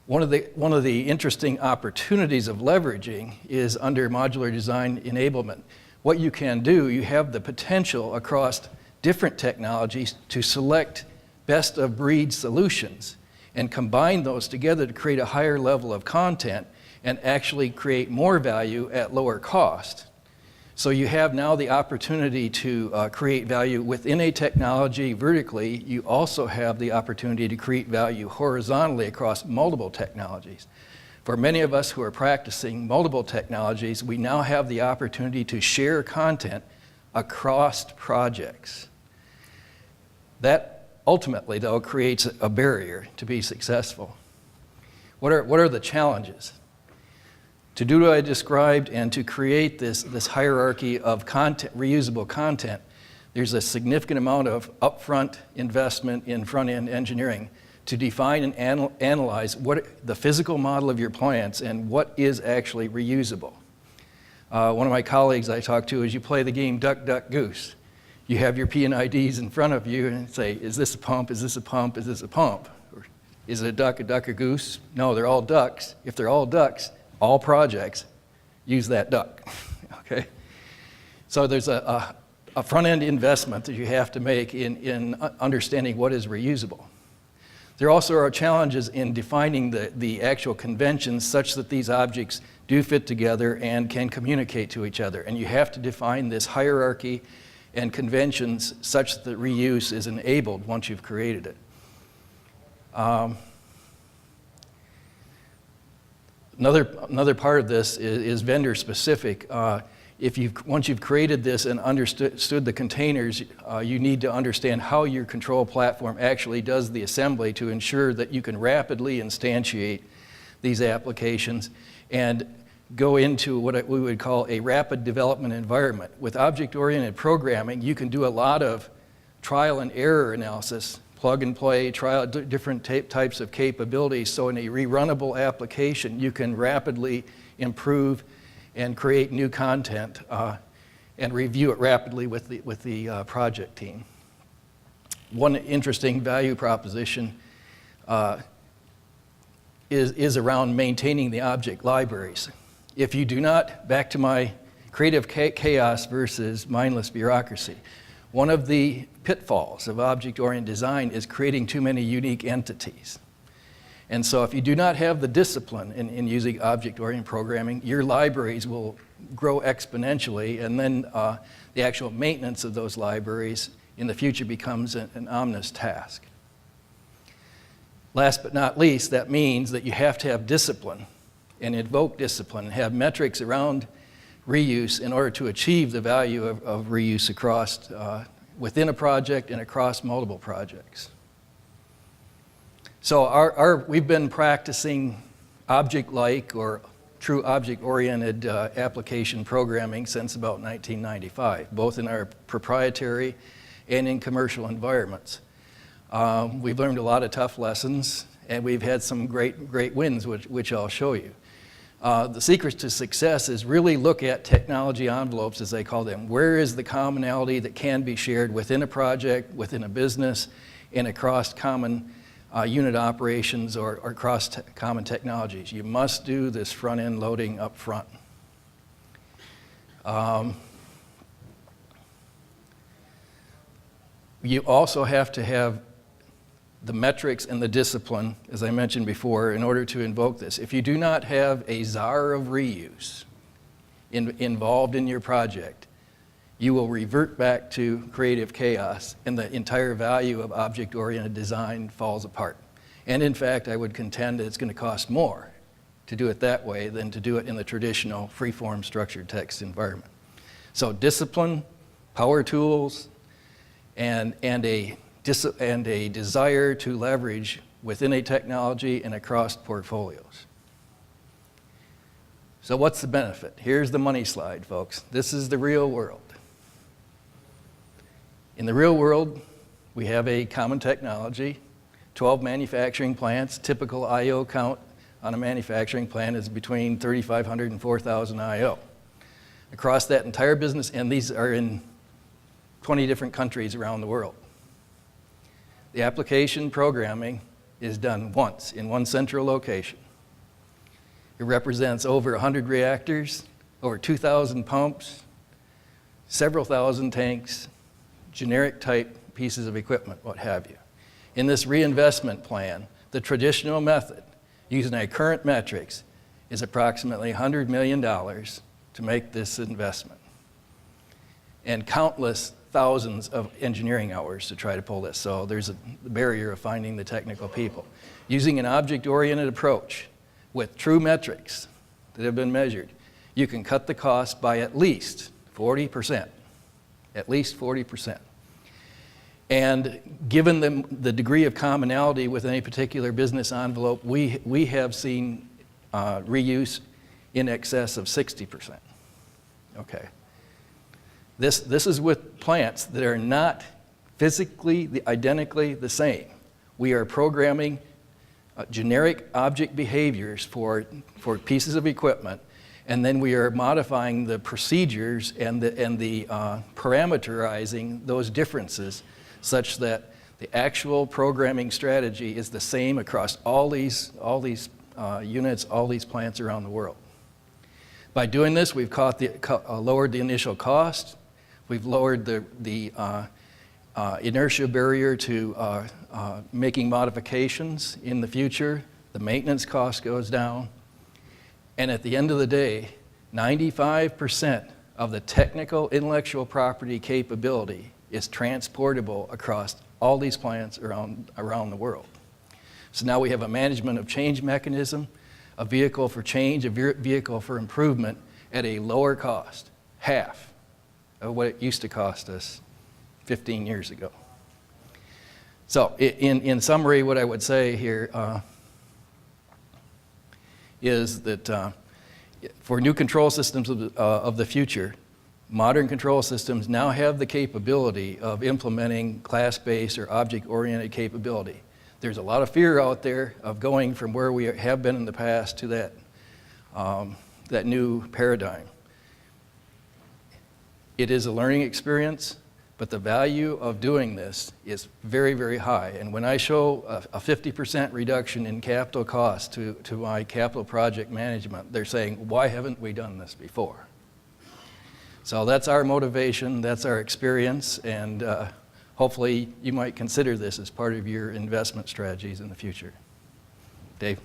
One of the interesting opportunities of leveraging is under modular design enablement. What you can do, you have the potential across different technologies to select best of breed solutions and combine those together to create a higher level of content and actually create more value at lower cost. So you have now the opportunity to create value within a technology vertically. You also have the opportunity to create value horizontally across multiple technologies. For many of us who are practicing multiple technologies, we now have the opportunity to share content across projects. That ultimately, though, creates a barrier to be successful. What are the challenges? To do what I described and to create this hierarchy of content, reusable content, there's a significant amount of upfront investment in front-end engineering to define and analyze what the physical model of your plants and what is actually reusable. One of my colleagues I talked to is you play the game Duck, Duck, Goose. You have your P&IDs in front of you and say, is this a pump, is this a pump, is this a pump? Or, is it a duck, a goose? No, they're all ducks. If they're all ducks, all projects use that duck, okay? So there's a front-end investment that you have to make in understanding what is reusable. There also are challenges in defining the actual conventions such that these objects do fit together and can communicate to each other. And you have to define this hierarchy and conventions such that reuse is enabled once you've created it. Another part of this is vendor specific. Once you've created this and understood the containers, you need to understand how your control platform actually does the assembly to ensure that you can rapidly instantiate these applications and go into what we would call a rapid development environment. With object-oriented programming, you can do a lot of trial and error analysis, plug and play, trial different types of capabilities. So in a rerunnable application, you can rapidly improve and create new content and review it rapidly with the project team. One interesting value proposition is around maintaining the object libraries. If you do not, back to my creative chaos versus mindless bureaucracy, one of the pitfalls of object-oriented design is creating too many unique entities. And so if you do not have the discipline in using object-oriented programming, your libraries will grow exponentially, and then the actual maintenance of those libraries in the future becomes an ominous task. Last but not least, that means that you have to have discipline and invoke discipline, have metrics around reuse in order to achieve the value of reuse across within a project and across multiple projects. So we've been practicing object-like or true object-oriented application programming since about 1995, both in our proprietary and in commercial environments. We've learned a lot of tough lessons, and we've had some great wins, which I'll show you. The secret to success is really look at technology envelopes, as they call them. Where is the commonality that can be shared within a project, within a business, and across common unit operations or across common technologies? You must do this front-end loading up front. You also have to have the metrics and the discipline, as I mentioned before, in order to invoke this. If you do not have a czar of reuse involved in your project, you will revert back to creative chaos, and the entire value of object-oriented design falls apart. And in fact, I would contend that it's going to cost more to do it that way than to do it in the traditional free-form structured text environment. So discipline, power tools, and a desire to leverage within a technology and across portfolios. So what's the benefit? Here's the money slide, folks. This is the real world. In the real world, we have a common technology, 12 manufacturing plants. Typical I/O count on a manufacturing plant is between 3,500 and 4,000 I/O. Across that entire business, and these are in 20 different countries around the world. The application programming is done once in one central location. It represents over 100 reactors, over 2,000 pumps, several thousand tanks, generic type pieces of equipment, what have you. In this reinvestment plan, the traditional method, using our current metrics, is approximately $100 million to make this investment, and countless thousands of engineering hours to try to pull this. So there's a barrier of finding the technical people. Using an object-oriented approach with true metrics that have been measured, you can cut the cost by at least 40%. At least 40%. And given the degree of commonality with any particular business envelope, we have seen reuse in excess of 60%. Okay. This is with plants that are not physically identically the same. We are programming generic object behaviors for pieces of equipment, and then we are modifying the procedures and the parameterizing those differences such that the actual programming strategy is the same across all these units, all these plants around the world. By doing this, we've lowered the initial cost. We've lowered the inertia barrier to making modifications in the future. The maintenance cost goes down. And at the end of the day, 95% of the technical intellectual property capability is transportable across all these plants around the world. So now we have a management of change mechanism, a vehicle for change, a vehicle for improvement at a lower cost, half of what it used to cost us 15 years ago. So in summary, what I would say here is that for new control systems of the future, modern control systems now have the capability of implementing class-based or object-oriented capability. There's a lot of fear out there of going from where we have been in the past to that new paradigm. It is a learning experience, but the value of doing this is very, very high. And when I show a 50% reduction in capital costs to my capital project management, they're saying, why haven't we done this before? So that's our motivation, that's our experience, and hopefully you might consider this as part of your investment strategies in the future. Dave?